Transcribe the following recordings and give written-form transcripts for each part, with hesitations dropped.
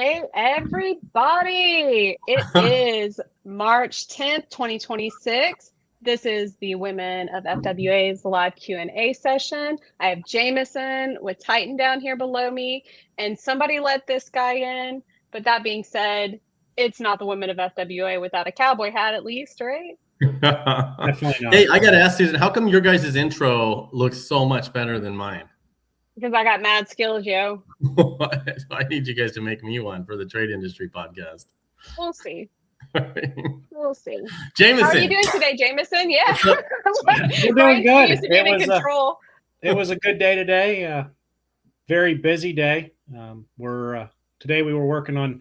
Hey, everybody. It is March 10th, 2026. This is the Women of FWA's live Q&A session. I have Jameson with Titan down here below me, and somebody let this guy in. But that being said, it's not the Women of FWA without a cowboy hat, at least, right? Definitely not. Hey, I got to ask Susan, how come your guys' intro looks so much better than mine? Because I got mad skills, yo. I need you guys to make me one for the Trade Industry Podcast. We'll see. We'll see. Jameson. How are you doing today, Jameson? Yeah. We're doing good. Used to being in control. It was a good day today. Very busy day. Today we were working on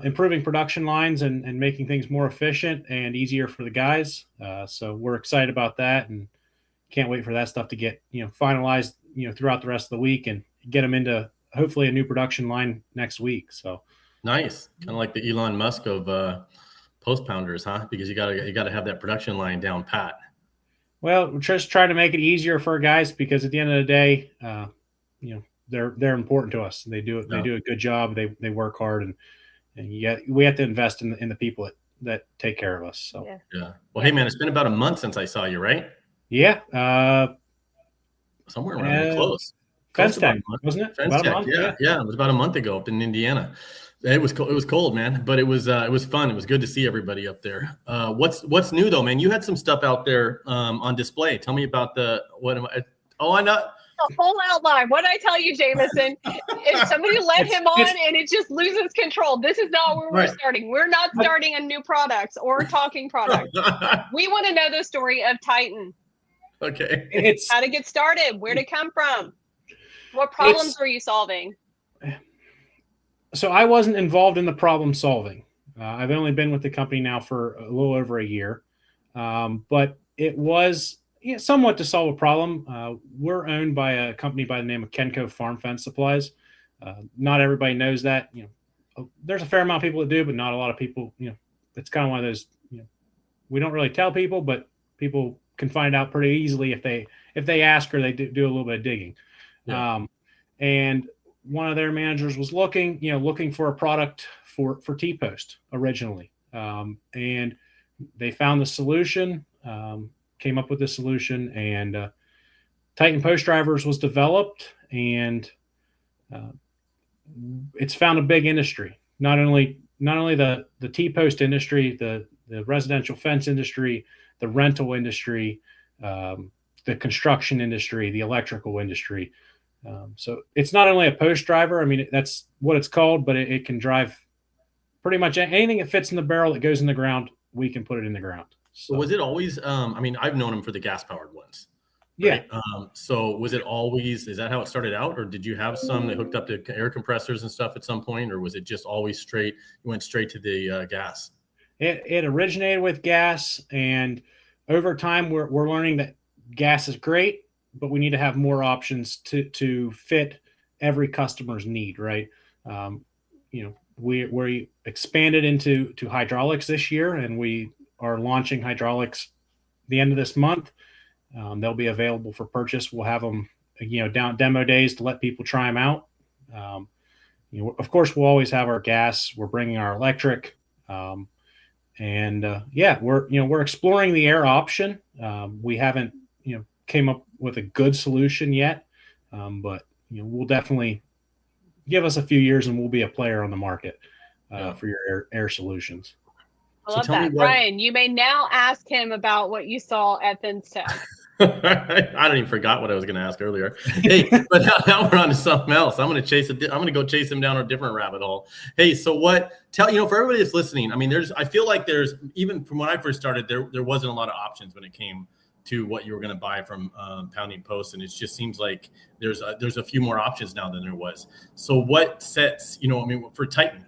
improving production lines and making things more efficient and easier for the guys. So we're excited about that and can't wait for that stuff to get finalized throughout the rest of the week and get them into hopefully a new production line next week. So nice, kind of like the Elon Musk of post pounders, huh? Because you gotta have that production line down pat. Well, we're just trying to make it easier for guys because at the end of the day, they're important to us. They do a good job. They work hard and we have to invest in the people that take care of us. So yeah. Well, hey man, it's been about a month since I saw you, right? Yeah. Somewhere around close. Fence Tech, wasn't it? Fence Tech, yeah. It was about a month ago up in Indiana. It was cold, man, but it was fun. It was good to see everybody up there. What's new though, man? You had some stuff out there on display. Tell me about I know. The whole outline. What did I tell you, Jameson? If somebody let him on and it just loses control, this is not where we're starting. We're not starting on new products or talking products. We want to know the story of Titan. Okay. How to get started, where to come from, what problems were you solving? So I wasn't involved in the problem solving. I've only been with the company now for a little over a year, but it was somewhat to solve a problem. We're owned by a company by the name of Kenco Farm Fence Supplies. Not everybody knows that. There's a fair amount of people that do, but not a lot of people. It's kind of one of those. We don't really tell people, but people can find out pretty easily if they ask or they do a little bit of digging. Yeah. And one of their managers was looking for a product for T-Post originally, and they found the solution. Came up with the solution, and Titan Post Drivers was developed, and it's found a big industry. Not only the T-Post industry, the residential fence industry, the rental industry, the construction industry, the electrical industry. So it's not only a post driver. I mean, that's what it's called, but it can drive pretty much anything that fits in the barrel that goes in the ground. We can put it in the ground. So was it always, I've known them for the gas powered ones. Right? Yeah. So was it always, is that how it started out? Or did you have some that hooked up to air compressors and stuff at some point? Or was it just always straight? You went straight to the gas? It originated with gas. And over time, we're learning that gas is great, but we need to have more options to fit every customer's need. Right. We expanded into hydraulics this year, and we are launching hydraulics the end of this month. They'll be available for purchase. We'll have them, down demo days to let people try them out. Of course, we'll always have our gas. We're bringing our electric, we're exploring the air option. We haven't, came up with a good solution yet, but we'll definitely give us a few years and we'll be a player on the market for your air solutions. I love that. Brian, you may now ask him about what you saw at Fence Tech. I don't even forgot what I was going to ask earlier. Hey, but now we're on to something else. I'm going to go chase him down a different rabbit hole. Hey, so for everybody that's listening, I mean, I feel like there's, even from when I first started, there wasn't a lot of options when it came to what you were going to buy from Pounding Post, and it just seems like there's a few more options now than there was. So what sets, for Titan,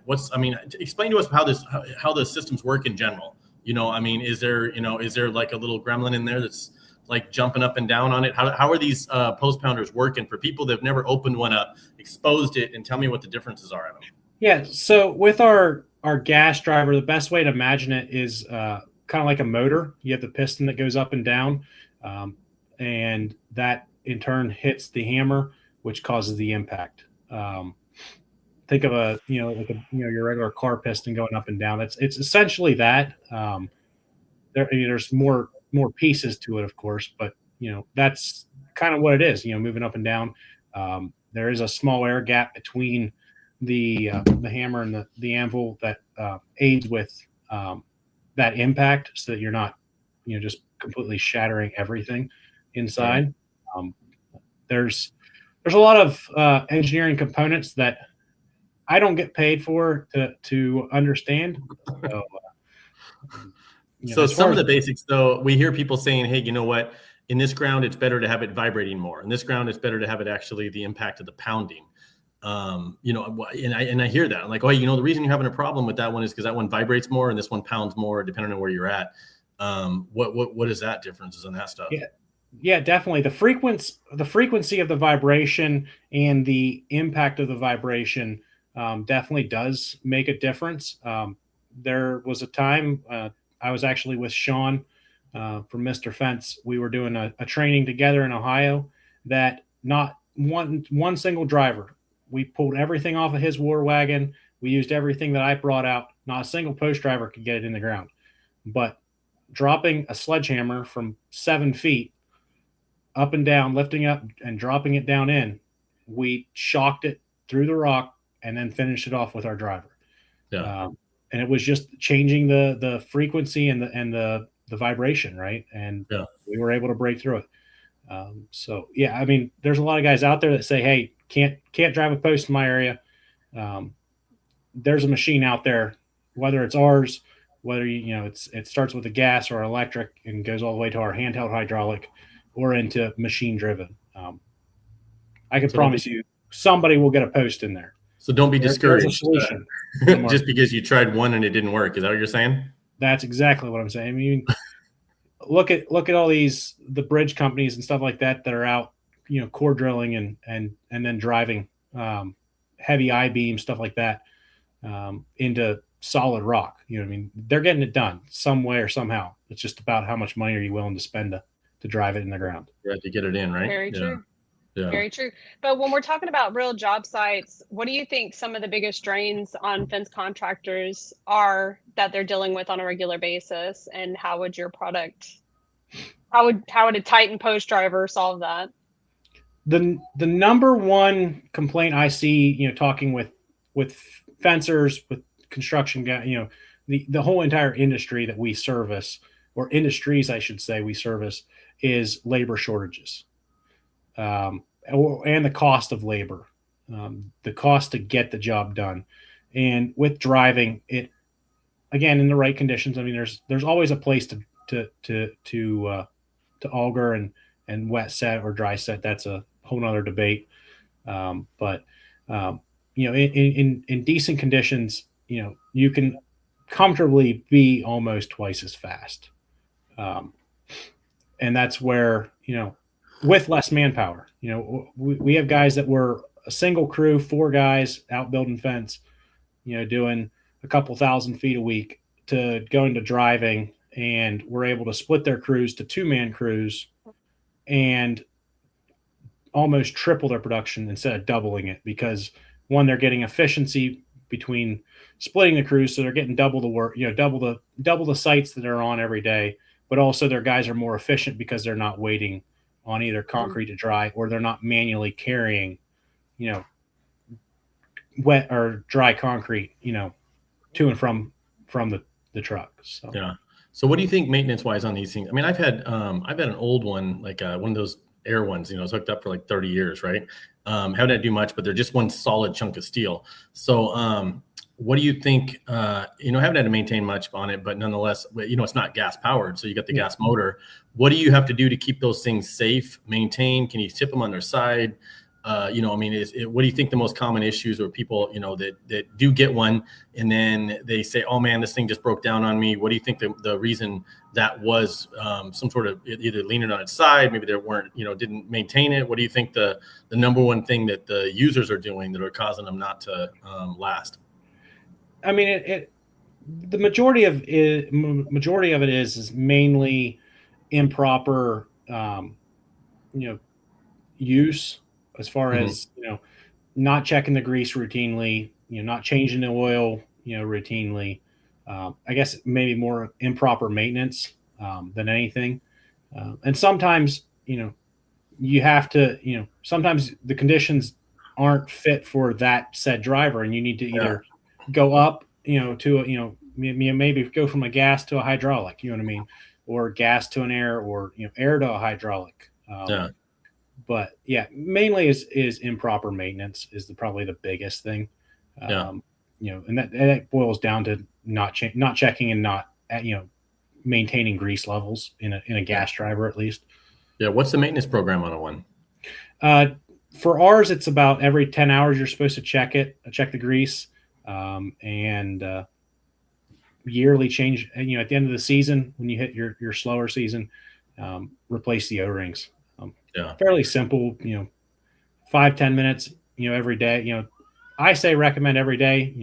explain to us how the systems work in general. Is there like a little gremlin in there that's like jumping up and down on it? How are these post pounders working for people that have never opened one up, exposed it, and tell me what the differences are in them? Yeah. So with our gas driver, the best way to imagine it is kind of like a motor. You have the piston that goes up and down, and that in turn hits the hammer, which causes the impact. think of a, like your regular car piston going up and down. It's essentially that. There's more pieces to it, of course, but that's kind of what it is. Moving up and down. There is a small air gap between the hammer and the anvil that aids with that impact, so that you're not just completely shattering everything inside. There's a lot of engineering components that I don't get paid for to understand. So some of the basics, though, we hear people saying, hey, you know what? In this ground, it's better to have it vibrating more. In this ground, it's better to have it actually the impact of the pounding. And I hear that. I'm like, oh, the reason you're having a problem with that one is because that one vibrates more and this one pounds more, depending on where you're at. What is that differences on that stuff? Yeah, definitely. The frequency of the vibration and the impact of the vibration definitely does make a difference. There was a time I was actually with Sean from Mr. Fence. We were doing a training together in Ohio that not one single driver. We pulled everything off of his war wagon. We used everything that I brought out. Not a single post driver could get it in the ground. But dropping a sledgehammer from 7 feet up and down, lifting up and dropping it down in, we shocked it through the rock and then finished it off with our driver. And it was just changing the frequency and the vibration, right? And we were able to break through it. So yeah, I mean, there's a lot of guys out there that say, hey, can't drive a post in my area. There's a machine out there, whether it's ours, whether it starts with a gas or electric and goes all the way to our handheld hydraulic or into machine driven. I can promise you somebody will get a post in there. So don't be discouraged just because you tried one and it didn't work. Is that what you're saying? That's exactly what I'm saying. I mean, look at all the bridge companies and stuff like that are out, core drilling and then driving heavy I-beam stuff like that into solid rock. I mean, they're getting it done some way or somehow. It's just about how much money are you willing to spend to drive it in the ground. Yeah, to get it in, right? Very true. Yeah. Very true. But when we're talking about real job sites, what do you think some of the biggest drains on fence contractors are that they're dealing with on a regular basis? And how would your product, how would a Titan post driver solve that? The number one complaint I see, talking with fencers, with construction guys, the whole entire industry that we service, or industries I should say we service, is labor shortages. And the cost of labor, the cost to get the job done. And with driving it, again, in the right conditions, I mean, there's always a place to auger and wet set or dry set. That's a whole nother debate. But in decent conditions, you can comfortably be almost twice as fast. And that's where, with less manpower, we have guys that were a single crew, 4 guys out building fence, doing a couple thousand feet a week, to go into driving, and we're able to split their crews to 2-man crews and almost triple their production instead of doubling it, because one, they're getting efficiency between splitting the crews, so they're getting double the work, double the sites that they're on every day, but also their guys are more efficient because they're not waiting on either concrete to dry, or they're not manually carrying, wet or dry concrete, to and from the truck. So. Yeah. So what do you think maintenance wise on these things? I mean, I've had an old one, like one of those air ones, it's hooked up for like 30 years, right? Haven't had to do much, but they're just one solid chunk of steel. So what do you think, haven't had to maintain much on it, but nonetheless, it's not gas powered. So you got the gas motor. What do you have to do to keep those things safe, maintained? Can you tip them on their side? What do you think the most common issues are people, that do get one and then they say, oh man, this thing just broke down on me. What do you think the reason that was? Some sort of either leaning on its side, maybe they weren't, didn't maintain it. What do you think the number one thing that the users are doing that are causing them not to last? I mean, the majority of it is mainly improper, use, as far as, not checking the grease routinely, not changing the oil, routinely. I guess maybe more improper maintenance than anything. And sometimes, you have to, sometimes the conditions aren't fit for that said driver, and you need to either go up, to maybe go from a gas to a hydraulic, you know what I mean, or gas to an air, or air to a hydraulic. But yeah, mainly is improper maintenance is probably the biggest thing. And that boils down to not checking and not maintaining grease levels in a gas driver at least. Yeah. What's the maintenance program on a one? For ours, it's about every 10 hours you're supposed to check the grease, and yearly change. And at the end of the season, when you hit your slower season, replace the O-rings. Fairly simple. 5-10 minutes. Every day. I say recommend every day.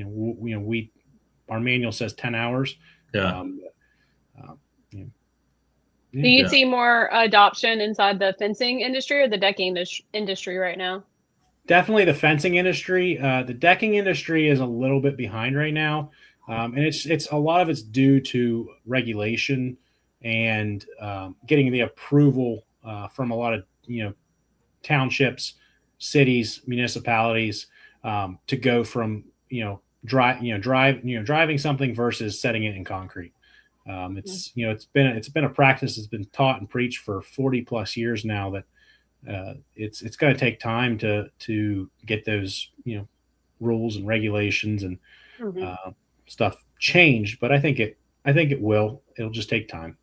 Our manual says 10 hours. Do you see more adoption inside the fencing industry or the decking industry right now? Definitely the fencing industry. The decking industry is a little bit behind right now, and it's a lot of it's due to regulation and getting the approval from a lot of townships, cities, municipalities to go from driving something versus setting it in concrete. It's been a practice that's been taught and preached for 40 plus years now that it's going to take time to get those rules and regulations and stuff changed, but I think it will. It'll just take time.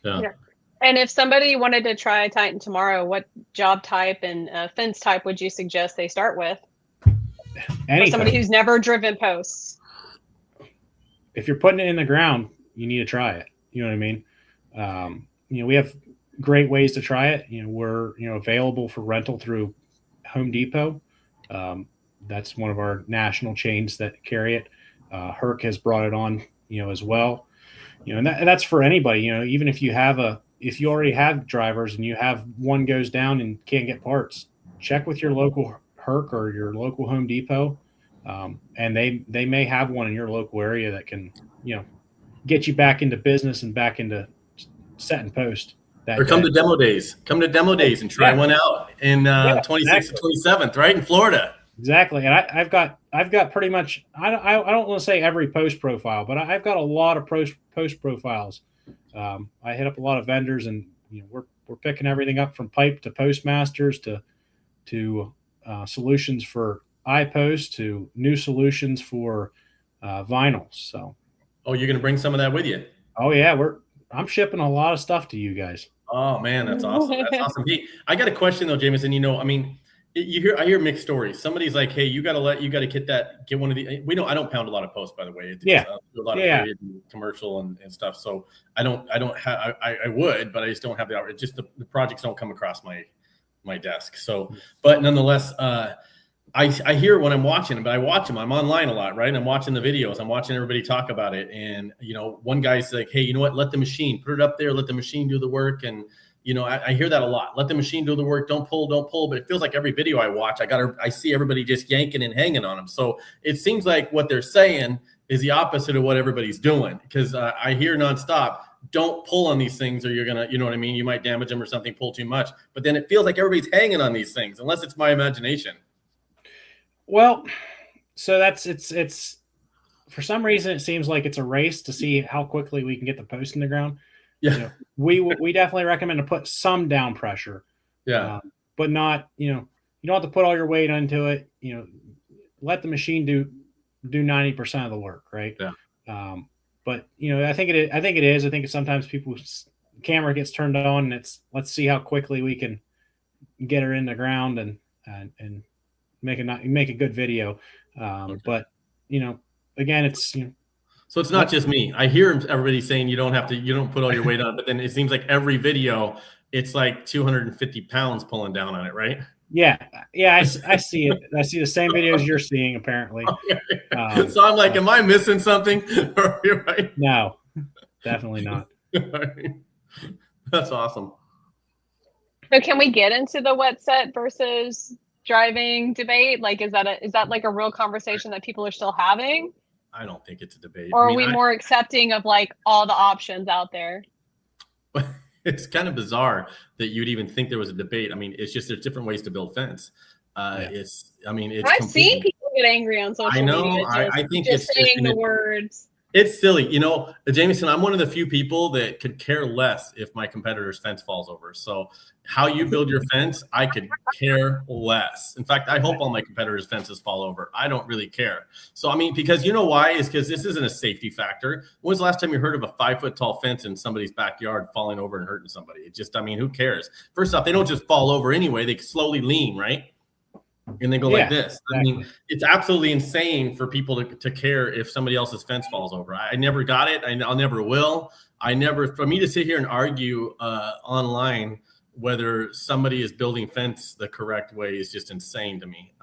Yeah. And if somebody wanted to try Titan tomorrow, what job type and fence type would you suggest they start with? For somebody who's never driven posts. If you're putting it in the ground, you need to try it. You know what I mean? We have great ways to try it. We're available for rental through Home Depot. That's one of our national chains that carry it. Herc has brought it on, as well. And that's for anybody. Even if you already have drivers and you have one goes down and can't get parts, check with your local Herc or your local Home Depot, and they may have one in your local area that can get you back into business and back into set and post. Or come to demo days. Come to demo days and try one out in 26th and 27th, right, in Florida. Exactly. And I've got pretty much, I don't want to say every post profile, but I've got a lot of post profiles. I hit up a lot of vendors, and we're picking everything up from pipe to postmasters to solutions for iPost to new solutions for vinyl. So. Oh, you're going to bring some of that with you? Oh yeah, I'm shipping a lot of stuff to you guys. Oh man, that's awesome. That's awesome. Hey, I got a question though, Jameson. I hear mixed stories. Somebody's like, "Hey, you got to get one of the." I don't pound a lot of posts, by the way. I do a lot of commercial and stuff. So I would, but I just don't have the. Just the projects don't come across my desk. So, but nonetheless, I hear when I'm watching, but I watch them. I'm online a lot, right? And I'm watching the videos. I'm watching everybody talk about it. And, one guy's like, hey, you know what? Let the machine, put it up there. Let the machine do the work. And, I hear that a lot. Let the machine do the work. Don't pull. But it feels like every video I watch, I see everybody just yanking and hanging on them. So it seems like what they're saying is the opposite of what everybody's doing. Because I hear nonstop, don't pull on these things or you're going to, you know what I mean? You might damage them or something, pull too much. But then it feels like everybody's hanging on these things, unless it's my imagination. Well, so it's for some reason, it seems like it's a race to see how quickly we can get the post in the ground. Yeah. We definitely recommend to put some down pressure. Yeah. But not, you don't have to put all your weight into it. Let the machine do 90% of the work. Right. Yeah. But I think it is. I think sometimes people's camera gets turned on and let's see how quickly we can get her in the ground and make a good video. But again, it's so it's not just me. I hear everybody saying you don't put all your weight on, but then it seems like every video it's like 250 pounds pulling down on it, right? Yeah. I see it. I see the same videos you're seeing apparently. So I'm like, am I missing something? Right? No, definitely not. That's awesome. So can we get into the wet set versus driving debate? Like, is that like a real conversation that people are still having? I don't think it's a debate. Or I are mean, we more accepting of like all the options out there? it's kind of bizarre that you'd even think there was a debate. I mean, it's just there's different ways to build fence. It's I've seen people get angry on social media. I think just saying the words. It's silly. You know, Jameson, I'm one of the few people that could care less if my competitor's fence falls over. So how you build your fence, I could care less. In fact, I hope all my competitors' fences fall over. I don't really care. So, I mean, because you know why? Is because this isn't a safety factor. When was the last time you heard of a 5-foot tall fence in somebody's backyard falling over and hurting somebody? It just, I mean, who cares? First off, they don't just fall over anyway. They slowly lean, right? And they go like this. Exactly. I mean, it's absolutely insane for people to care if somebody else's fence falls over. I never got it. I'll never will. For me to sit here and argue online whether somebody is building fence the correct way is just insane to me.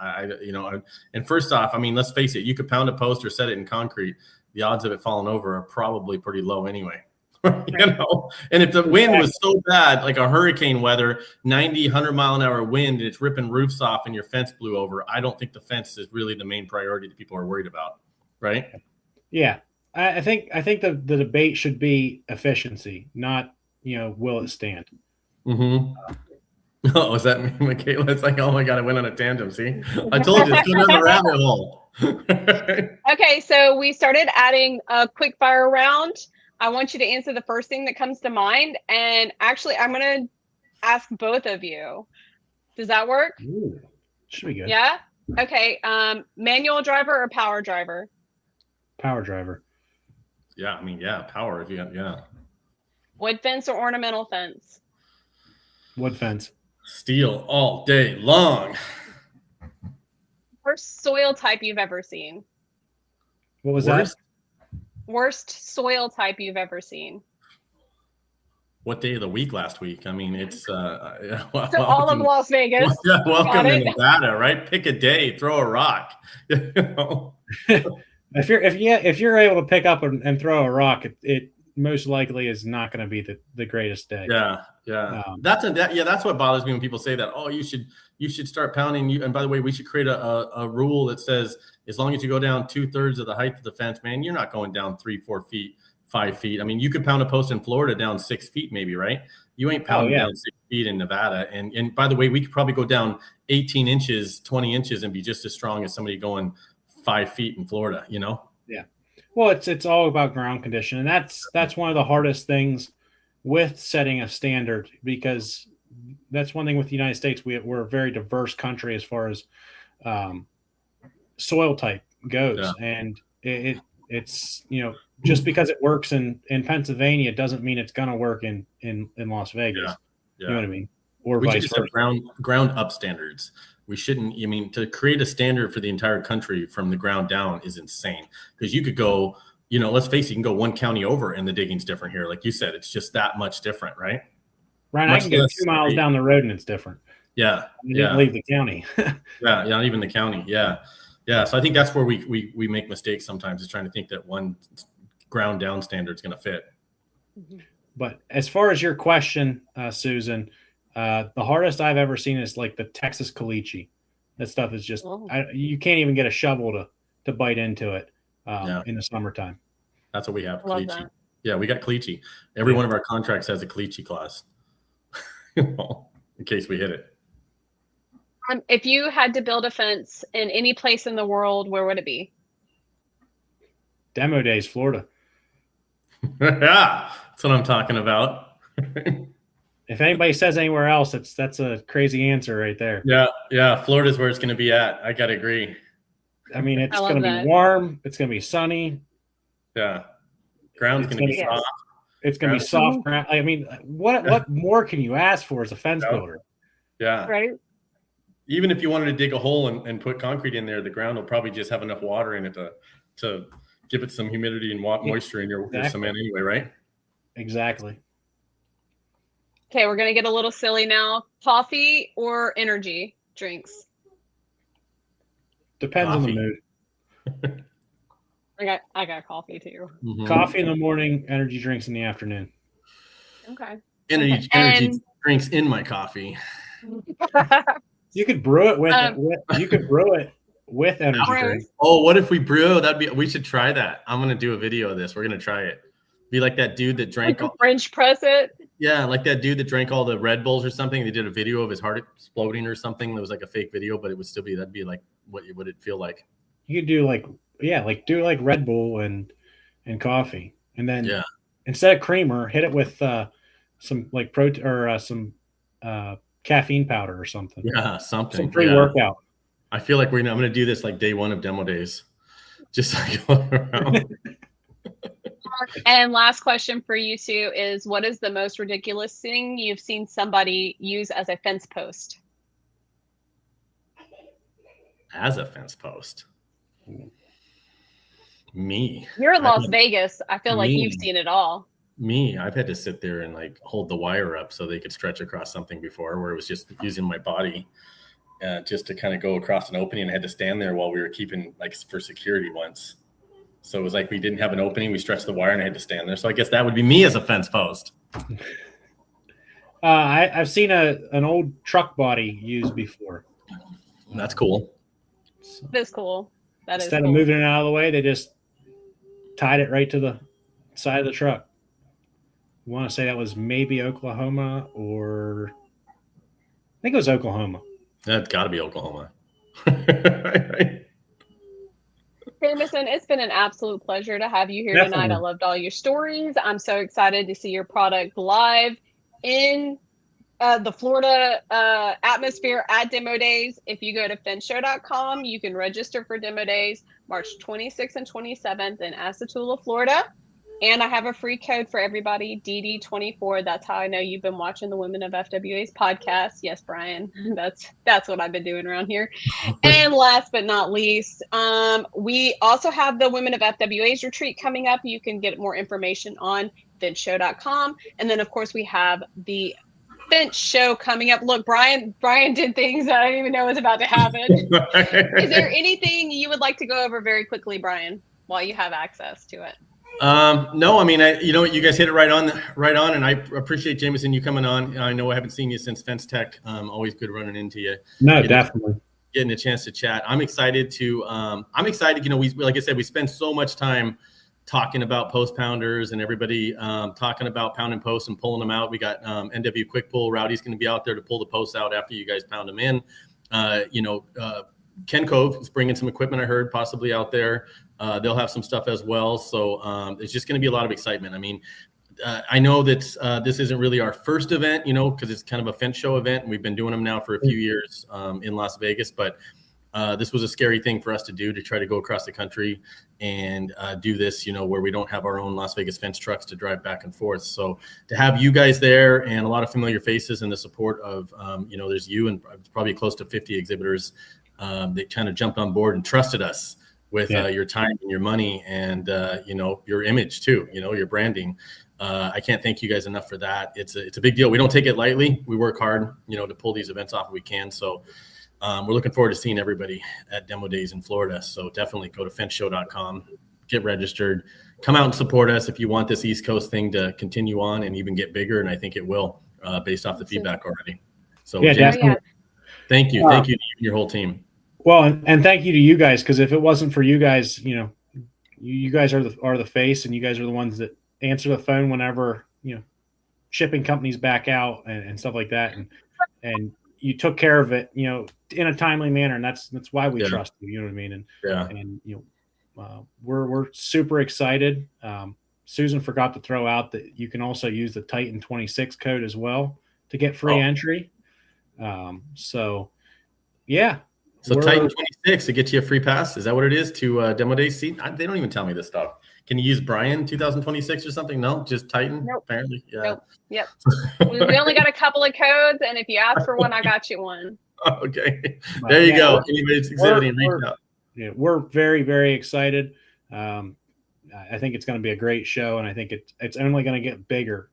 And first off, I mean, let's face it, you could pound a post or set it in concrete. The odds of it falling over are probably pretty low anyway. You know, and if the wind was so bad, like a hurricane weather, 90, 100 mile an hour wind, and it's ripping roofs off and your fence blew over, I don't think the fence is really the main priority that people are worried about. Right. Yeah. I think the debate should be efficiency, not, will it stand? Mm-hmm. Oh, is that me, Michaela? It's like, oh my God, I went on a tandem. See, I told you, it's going down the rabbit hole. Okay. So we started adding a quick fire round. I want you to answer the first thing that comes to mind. And actually, I'm going to ask both of you. Does that work? Ooh, should be good. Yeah? Okay. Manual driver or power driver? Power driver. Yeah, I mean, yeah, power. Yeah. Wood fence or ornamental fence? Wood fence. Steel all day long. Worst soil type you've ever seen? What was that? Worst soil type you've ever seen? What day of the week last week? I mean, it's so all of Las Vegas. Welcome to Nevada, right? Pick a day, throw a rock. If you're able to pick up and throw a rock, it most likely is not going to be the greatest day. Yeah. That's what bothers me when people say that. Oh, you should start pounding. And by the way, we should create a rule that says as long as you go down 2/3 of the height of the fence, man, you're not going down 3, 4 feet, 5 feet. I mean, you could pound a post in Florida down 6 feet, maybe, right? You ain't pounding down 6 feet in Nevada. And by the way, we could probably go down 18 inches, 20 inches, and be just as strong as somebody going 5 feet in Florida. You know? Yeah. Well, it's all about ground condition, and that's one of the hardest things with setting a standard, because that's one thing with the United States. We're a very diverse country as far as soil type goes, and it's just because it works in Pennsylvania doesn't mean it's going to work in Las Vegas. You know what I mean? Or we vice should just versa. have ground up standards. We shouldn't. I mean, to create a standard for the entire country from the ground down is insane, because you could go. Let's face it, you can go one county over and the digging's different here. Like you said, it's just that much different, right? Right. I can go 2 miles down the road and it's different. Yeah. You didn't leave the county. Yeah. Not even the county. Yeah. Yeah. So I think that's where we make mistakes sometimes, is trying to think that one ground down standard is going to fit. But as far as your question, Susan, the hardest I've ever seen is like the Texas caliche. That stuff is just, you can't even get a shovel to bite into it. In the summertime. That's what we have. Caliche. Yeah, we got caliche. Every one of our contracts has a caliche clause. In case we hit it. If you had to build a fence in any place in the world, where would it be? Demo days, Florida. Yeah, that's what I'm talking about. If anybody says anywhere else, that's a crazy answer right there. Yeah. Florida's where it's going to be at. I gotta agree. I mean, it's going to be warm. It's going to be sunny. Yeah. Ground's going to be soft. It's going to be soft ground. I mean, what more can you ask for as a fence builder? Yeah. Right. Even if you wanted to dig a hole and put concrete in there, the ground will probably just have enough water in it to give it some humidity and moisture in your cement anyway, right? Exactly. Okay, we're going to get a little silly now. Coffee or energy drinks? Depends on the mood. I got coffee too. Mm-hmm. Coffee in the morning, energy drinks in the afternoon. Okay. Energy drinks in my coffee. You could brew it with, energy Gross. drink. Oh, what if we brew? We should try that. I'm gonna do a video of this. We're gonna try it. Be like that dude that drank all, French press it. yeah, like that dude that drank all the Red Bulls or something. They did a video of his heart exploding or something. That was like a fake video, but it would still be, that'd be like what would it feel like? You could do do Red Bull and coffee, and then Yeah. instead of creamer, hit it with some like protein or some caffeine powder or something. Yeah, something. Some pre-workout. I feel like I'm gonna do this like day one of demo days. Just like going around. And last question for you two is, what is the most ridiculous thing you've seen somebody use as a fence post? As a fence post. Me. You're in Las Vegas. I feel like Me. you've seen it all. Me, I've had to sit there and like hold the wire up so they could stretch across something before, where it was just using my body just to kind of go across an opening. I had to stand there while we were keeping, like, for security once. So it was like we didn't have an opening. We stretched the wire and I had to stand there. So I guess that would be me as a fence post. I've seen an old truck body used before. That's cool. So That is cool. instead of moving it out of the way, they just tied it right to the side of the truck. I want to say that was maybe Oklahoma, or I think it was Oklahoma. That's got to be Oklahoma. Jameson, it's been an absolute pleasure to have you here tonight. I loved all your stories. I'm so excited to see your product live in the Florida atmosphere at Demo Days. If you go to fenceshow.com, you can register for Demo Days March 26th and 27th in Asatula, Florida. And I have a free code for everybody, DD24. That's how I know you've been watching the Women of FWA's podcast. Yes, Brian, that's what I've been doing around here. And last but not least, we also have the Women of FWA's retreat coming up. You can get more information on fenceshow.com. And then, of course, we have the Fence Show coming up. Look, Brian did things that I didn't even know was about to happen. Is there anything you would like to go over very quickly, Brian, while you have access to it? No, I mean, you guys hit it right on, and I appreciate Jameson you coming on. I know I haven't seen you since Fence Tech. Always good running into you. No, definitely getting a chance to chat. I'm excited. You know, we, like I said, we spend so much time talking about post pounders and everybody talking about pound and post and pulling them out. We got NW Quick Pull. Rowdy's going to be out there to pull the posts out after you guys pound them in. Ken Cove is bringing some equipment, I heard, possibly out there. They'll have some stuff as well. So it's just going to be a lot of excitement. I mean, I know that this isn't really our first event, because it's kind of a fence show event. And we've been doing them now for a few years in Las Vegas. But this was a scary thing for us to do, to try to go across the country and do this, where we don't have our own Las Vegas fence trucks to drive back and forth. So to have you guys there and a lot of familiar faces and the support of, there's you and probably close to 50 exhibitors that kind of jumped on board and trusted us with your time and your money and, your image too, your branding. I can't thank you guys enough for that. It's a big deal. We don't take it lightly. We work hard, to pull these events off if we can. So we're looking forward to seeing everybody at Demo Days in Florida. So definitely go to fenceshow.com, get registered, come out and support us if you want this East Coast thing to continue on and even get bigger. And I think it will, based off the feedback already. So definitely. Thank you. Thank you to your whole team. Well, and thank you to you guys, because if it wasn't for you guys, you guys are the face, and you guys are the ones that answer the phone whenever shipping companies back out and stuff like that, and you took care of it, in a timely manner, and that's why we trust you. You know what I mean? And we're super excited. Susan forgot to throw out that you can also use the Titan 26 code as well to get free entry. So Titan 26 to get you a free pass. Is that what it is to Demo Day? See, they don't even tell me this stuff. Can you use Brian 2026 or something? No, just Titan. Nope. Apparently. Yeah. Nope. Yep. we only got a couple of codes, and if you ask for one, I got you one. Okay. There you go. Anybody's exhibiting, reach out. Yeah, we're very, very excited. I think it's going to be a great show, and I think it's only going to get bigger.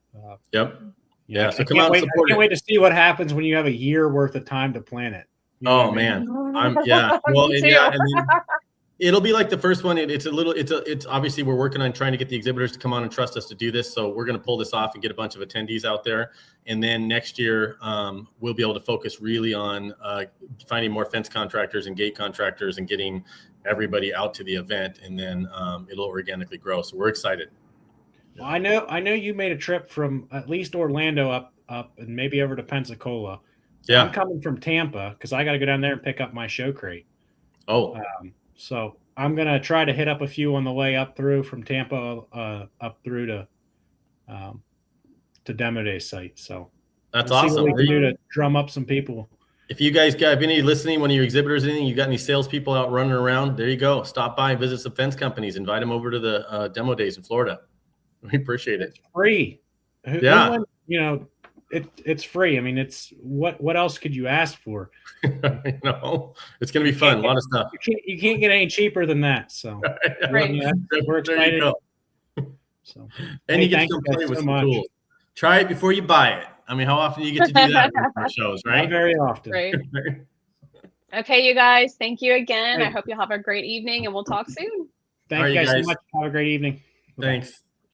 Yep. Yeah. So come out and support I can't wait to see what happens when you have a year worth of time to plan it. Man, Well, and then It'll be like the first one. It's obviously we're working on trying to get the exhibitors to come on and trust us to do this. So we're going to pull this off and get a bunch of attendees out there. And then next year, we'll be able to focus really on finding more fence contractors and gate contractors and getting everybody out to the event. And then it'll organically grow. So we're excited. Well, I know you made a trip from at least Orlando up and maybe over to Pensacola. Yeah. I'm coming from Tampa because I got to go down there and pick up my show crate. Oh, so I'm going to try to hit up a few on the way up through from Tampa up through to Demo Day site. So that's we'll see awesome. what we can do to drum up some people. If you guys got any listening, one of your exhibitors, anything, you got any salespeople out running around, there you go. Stop by and visit some fence companies. Invite them over to the Demo Days in Florida. We appreciate it. It's free. Yeah. It's free. I mean, it's what else could you ask for? I know. It's going to be fun. A lot of stuff. You can't get any cheaper than that. So Right. we're excited. So, and Hey, you get thank to you play guys with so some much. tools. Try it before you buy it. I mean, how often do you get to do that with our shows, Not right? very often. Right. Okay, you guys. Thank you again. I Hey. hope you'll have a great evening, and we'll talk soon. Thank All right, you you guys so guys. much. Have a great evening. Bye-bye. Thanks.